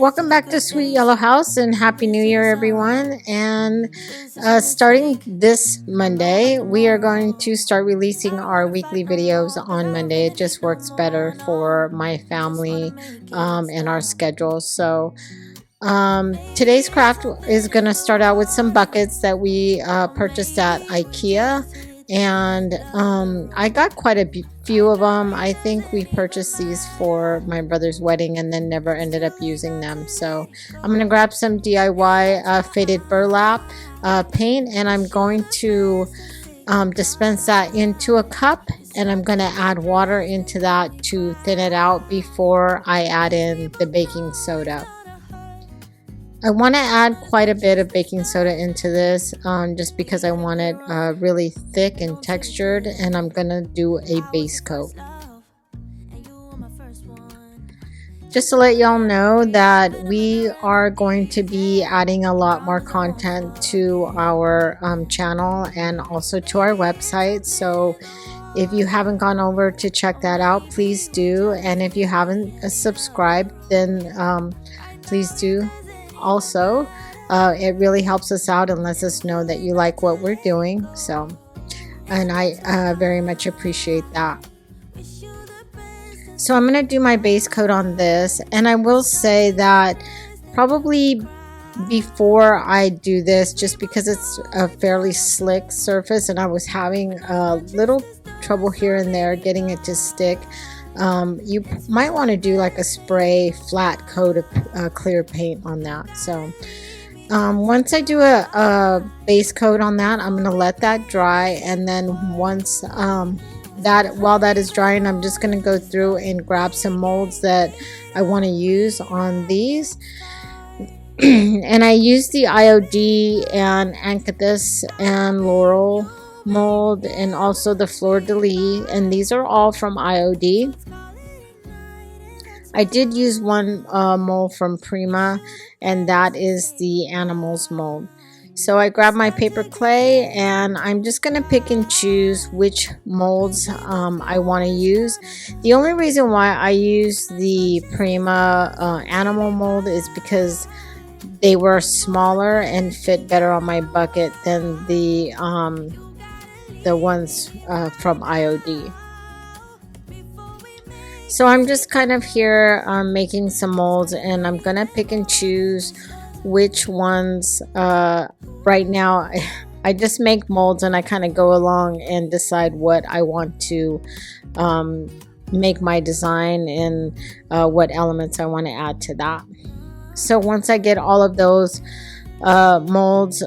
Welcome back to Sweet Yellow House and Happy New Year, everyone. And starting this Monday, we are going to start releasing our weekly videos on Monday. It just works better for my family and our schedule. So today's craft is going to start out with some buckets that we purchased at IKEA. And I got quite a few of them. I think we purchased these for my brother's wedding and then never ended up using them. So I'm going to grab some DIY faded burlap paint, and I'm going to dispense that into a cup, and I'm going to add water into that to thin it out before I add in the baking soda. I want to add quite a bit of baking soda into this just because I want it really thick and textured, and I'm going to do a base coat. Just to let y'all know that we are going to be adding a lot more content to our channel and also to our website. So if you haven't gone over to check that out, please do. And if you haven't subscribed, then please do. Also, it really helps us out and lets us know that you like what we're doing. So, and I very much appreciate that. So I'm going to do my base coat on this, and I will say that probably before I do this, just because it's a fairly slick surface and I was having a little trouble here and there getting it to stick, you might want to do like a spray flat coat of clear paint on that. So once I do a base coat on that, I'm going to let that dry, and then once while that is drying, I'm just going to go through and grab some molds that I want to use on these. And I use the IOD and Ancanthus and Laurel mold, and also the Fleur de Lis, and these are all from IOD. I did use one mold from Prima, and that is the animals mold. So I grabbed my paper clay, and I'm just going to pick and choose which molds I want to use. The only reason why I use the Prima animal mold is because they were smaller and fit better on my bucket than the ones from IOD. So I'm just kind of here making some molds, and I'm gonna pick and choose which ones. Right now I just make molds and I kind of go along and decide what I want to make my design and what elements I want to add to that. So once I get all of those molds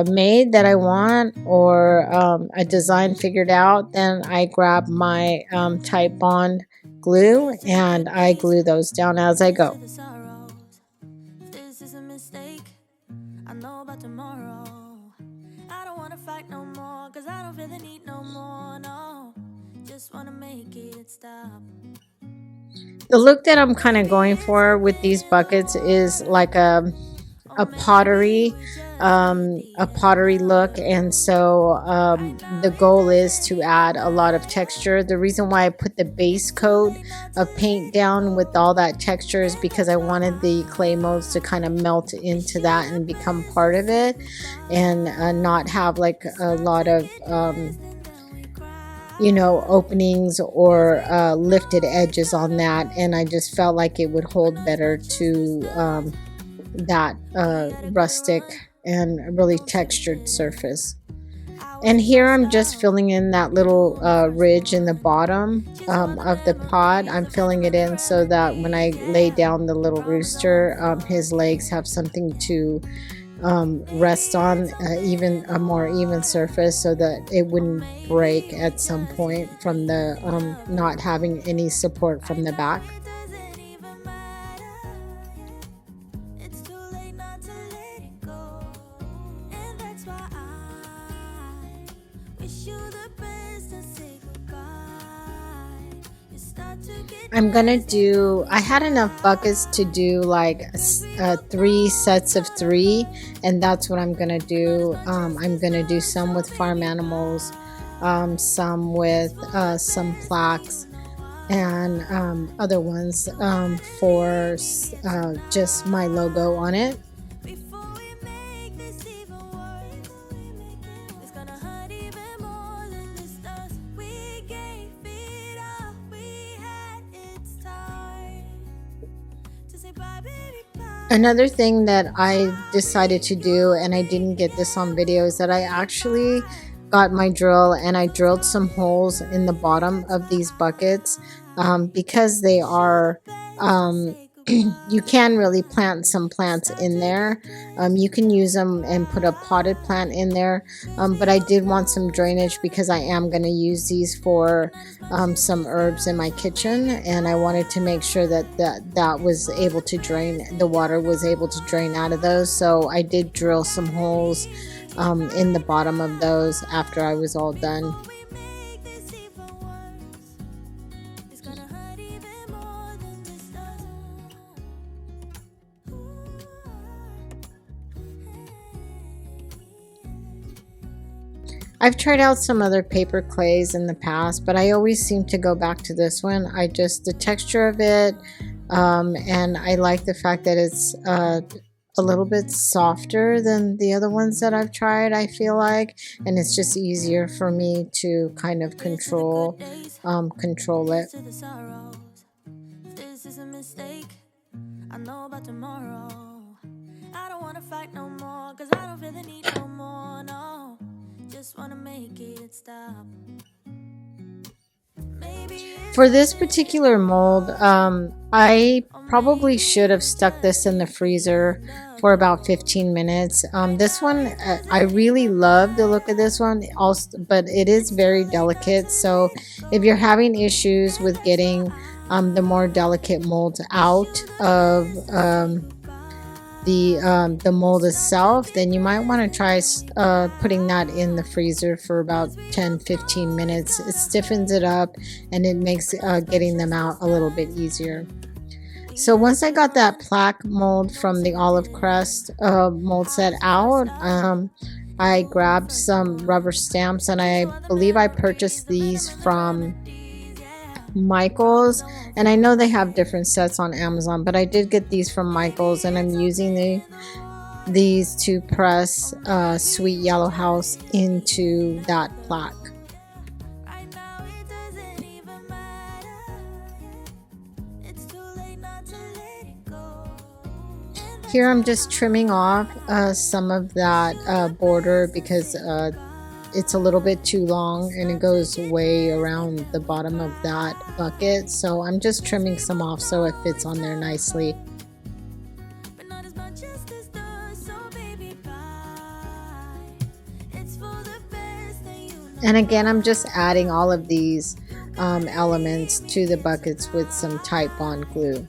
made that I want, or a design figured out, then I grab my Titebond glue and I glue those down as I go. The look that I'm kind of going for with these buckets is like a pottery look, and so the goal is to add a lot of texture. The reason why I put the base coat of paint down with all that texture is because I wanted the clay molds to kind of melt into that and become part of it, and not have like a lot of openings or lifted edges on that. And I just felt like it would hold better to that rustic and really textured surface. And here I'm just filling in that little ridge in the bottom of the pod. I'm filling it in so that when I lay down the little rooster, his legs have something to rest on, even a more even surface, so that it wouldn't break at some point from the not having any support from the back. I had enough buckets to do like 3 sets of 3, and that's what I'm gonna do. I'm gonna do some with farm animals, some with some plaques, and other ones for just my logo on it. Another thing that I decided to do, and I didn't get this on video, is that I actually got my drill and I drilled some holes in the bottom of these buckets because they are you can really plant some plants in there. You can use them and put a potted plant in there, but I did want some drainage because I am going to use these for some herbs in my kitchen, and I wanted to make sure that was able to drain, the water was able to drain out of those. So I did drill some holes in the bottom of those after I was all done. I've tried out some other paper clays in the past, but I always seem to go back to this one. The texture of it, and I like the fact that it's a little bit softer than the other ones that I've tried, I feel like, and it's just easier for me to kind of control it. I know about tomorrow. I don't want to fight no more, cause I don't feel the need no more, no. Just want to make it stop. For this particular mold, I probably should have stuck this in the freezer for about 15 minutes. This one, I really love the look of this one, also, but it is very delicate. So if you're having issues with getting the more delicate molds out of the mold itself, then you might want to try putting that in the freezer for about 10-15 minutes. It stiffens it up and it makes getting them out a little bit easier. So once I got that plaque mold from the olive crest mold set out, I grabbed some rubber stamps, and I believe I purchased these from Michael's, and I know they have different sets on Amazon, but I did get these from Michael's, and I'm using these to press Sweet Yellow House into that plaque. Here I'm just trimming off some of that border because it's a little bit too long and it goes way around the bottom of that bucket. So I'm just trimming some off so it fits on there nicely. And again, I'm just adding all of these elements to the buckets with some Titebond glue.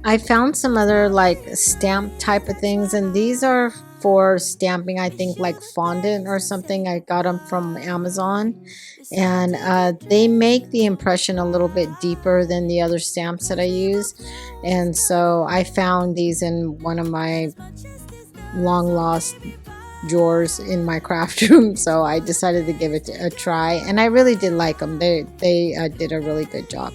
I found some other like stamp type of things, and these are for stamping, I think like fondant or something. I got them from Amazon, and they make the impression a little bit deeper than the other stamps that I use. And so I found these in one of my long lost drawers in my craft room, so I decided to give it a try, and I really did like them. They did a really good job.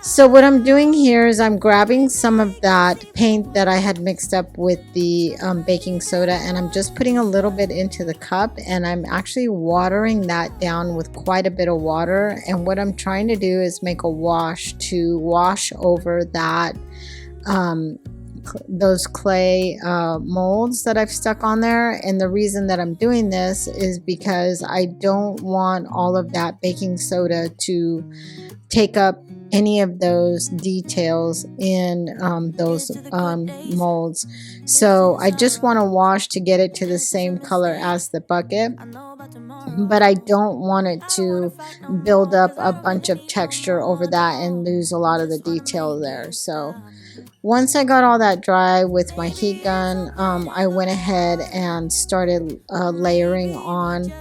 So what I'm doing here is I'm grabbing some of that paint that I had mixed up with the baking soda, and I'm just putting a little bit into the cup, and I'm actually watering that down with quite a bit of water. And what I'm trying to do is make a wash to wash over that those clay molds that I've stuck on there. And the reason that I'm doing this is because I don't want all of that baking soda to take up any of those details in those molds. So I just want to wash to get it to the same color as the bucket, but I don't want it to build up a bunch of texture over that and lose a lot of the detail there. So Once I got all that dry with my heat gun, I went ahead and started layering on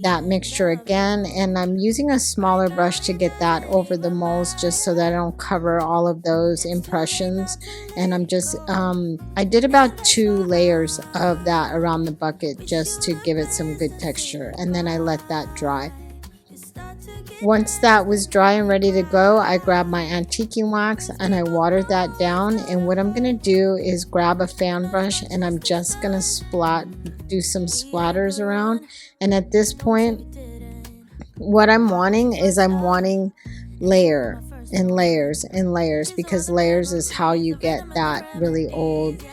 that mixture again, and I'm using a smaller brush to get that over the molds just so that I don't cover all of those impressions. And I'm just I did about 2 layers of that around the bucket just to give it some good texture, and then I let that dry. Once that was dry and ready to go, I grabbed my antiquing wax and I watered that down. And what I'm going to do is grab a fan brush and I'm just going to do some splatters around. And at this point, what I'm wanting is layer and layers and layers, because layers is how you get that really old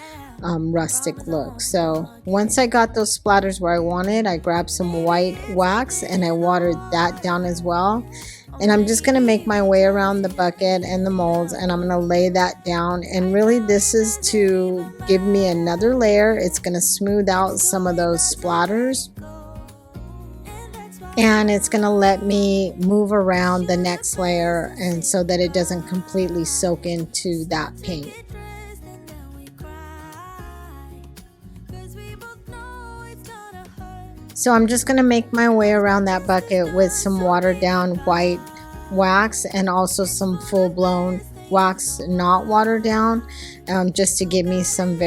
rustic look. So once I got those splatters where I wanted, I grabbed some white wax and I watered that down as well. And I'm just going to make my way around the bucket and the molds, and I'm going to lay that down. And really this is to give me another layer. It's going to smooth out some of those splatters, and it's going to let me move around the next layer, and so that it doesn't completely soak into that paint. So I'm just going to make my way around that bucket with some watered down white wax and also some full-blown wax not watered down, just to give me some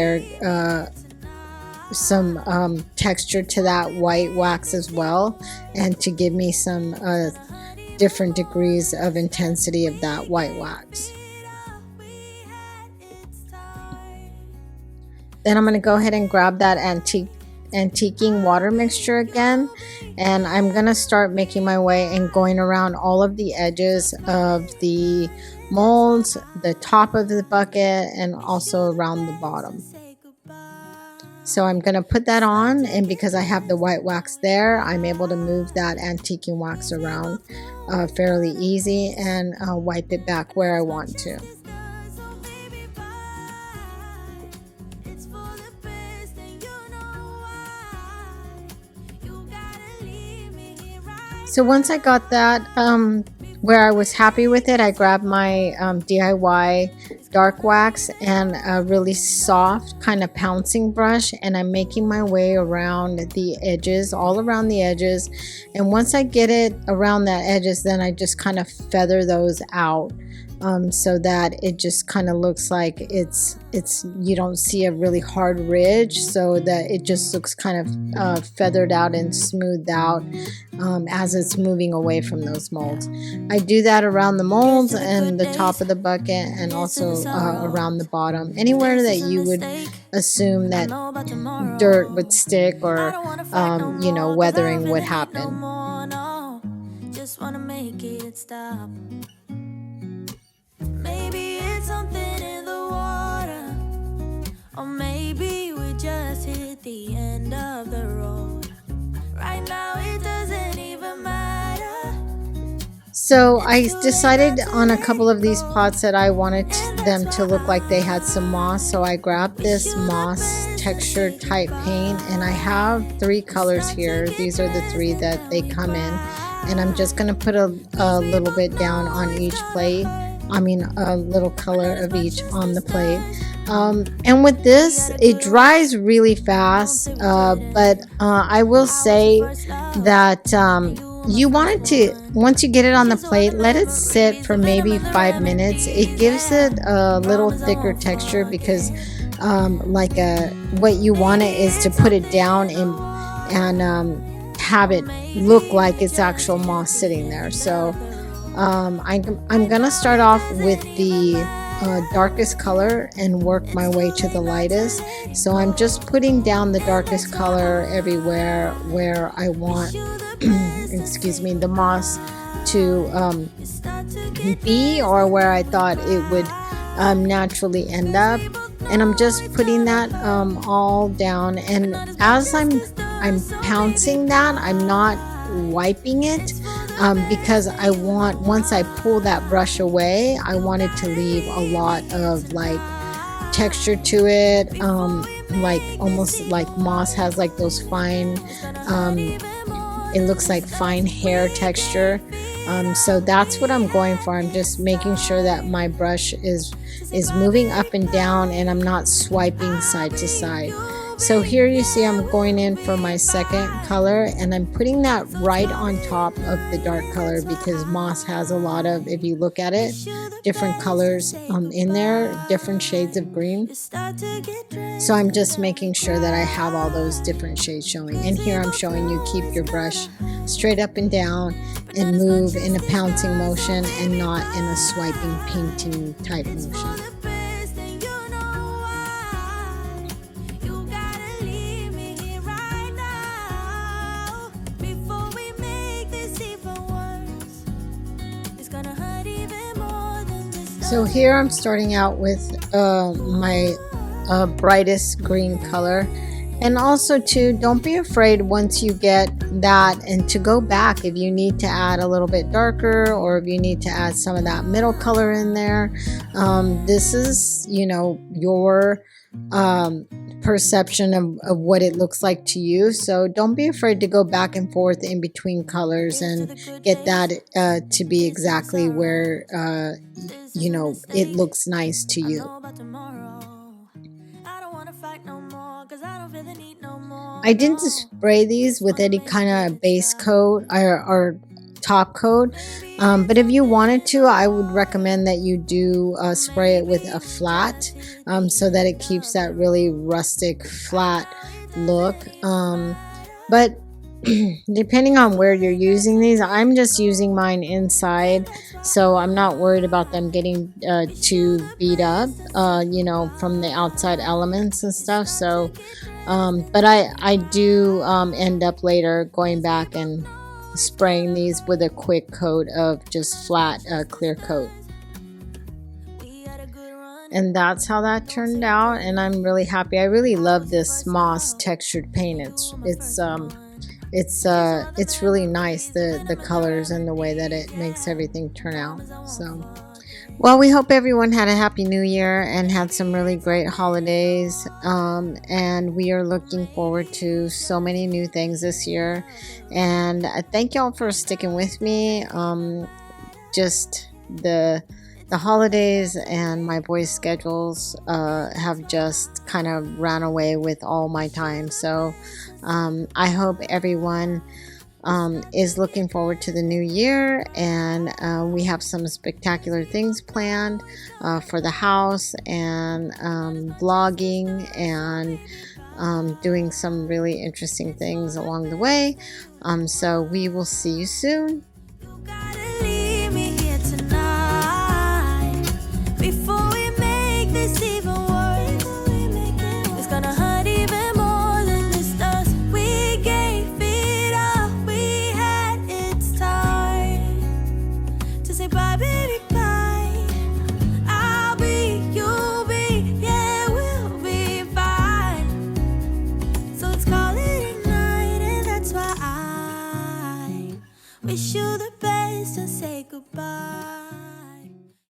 texture to that white wax as well, and to give me some different degrees of intensity of that white wax. Then I'm going to go ahead and grab that antiquing water mixture again, and I'm gonna start making my way and going around all of the edges of the molds, the top of the bucket, and also around the bottom. So I'm gonna put that on, and because I have the white wax there, I'm able to move that antiquing wax around fairly easy and wipe it back where I want to. So once I got that where I was happy with it, I grabbed my DIY dark wax and a really soft kind of pouncing brush, and I'm making my way around the edges, all around the edges. And once I get it around the edges, then I just kind of feather those out. So that it just kind of looks like it's you don't see a really hard ridge, so that it just looks kind of feathered out and smoothed out as it's moving away from those molds. I do that around the molds and the top of the bucket, and also around the bottom, anywhere that you would assume that dirt would stick or you know, weathering would happen. Just wanna make it stop. Maybe it's something in the water, or maybe we just hit the end of the road. Right now it doesn't even matter. So I decided on a couple of these pots that I wanted them to look like they had some moss. So I grabbed this moss texture type paint, and I have 3 colors here. These are the 3 that they come in, and I'm just going to put a little bit down on each plate. I mean, a little color of each on the plate. And with this, it dries really fast, but I will say that you want it to, once you get it on the plate, let it sit for maybe 5 minutes. It gives it a little thicker texture, because what you want it is to put it down and have it look like it's actual moss sitting there. So I'm gonna start off with the darkest color and work my way to the lightest. So I'm just putting down the darkest color everywhere where I want excuse me, the moss to be, or where I thought it would naturally end up. And I'm just putting that all down, and as I'm pouncing that, I'm not wiping it, because I want, once I pull that brush away, I want it to leave a lot of like texture to it, like almost like moss has like those fine it looks like fine hair texture. So that's what I'm going for. I'm just making sure that my brush is moving up and down and I'm not swiping side to side. So here you see I'm going in for my second color and I'm putting that right on top of the dark color because moss has a lot of, if you look at it, different colors in there, different shades of green. So I'm just making sure that I have all those different shades showing. And here I'm showing you keep your brush straight up and down and move in a pouncing motion and not in a swiping painting type motion. So here I'm starting out with my brightest green color. And also too, don't be afraid once you get that and to go back if you need to add a little bit darker or if you need to add some of that middle color in there. This is, you know, your perception of what it looks like to you. So don't be afraid to go back and forth in between colors and get that to be exactly where, you know, it looks nice to you. I didn't spray these with any kind of base coat or top coat, but if you wanted to, I would recommend that you do spray it with a flat so that it keeps that really rustic flat look. But depending on where you're using these, I'm just using mine inside, so I'm not worried about them getting too beat up, you know, from the outside elements and stuff. So but I do end up later going back and spraying these with a quick coat of just flat clear coat. And that's how that turned out, and I'm really happy. I really love this moss textured paint. It's really nice, the colors and the way that it makes everything turn out. So well, we hope everyone had a happy new year and had some really great holidays, and we are looking forward to so many new things this year. And thank y'all for sticking with me. Just the holidays and my boys' schedules have just kind of ran away with all my time. So I hope everyone is looking forward to the new year, and we have some spectacular things planned for the house and vlogging and doing some really interesting things along the way. So we will see you soon. Wish you the best and say goodbye.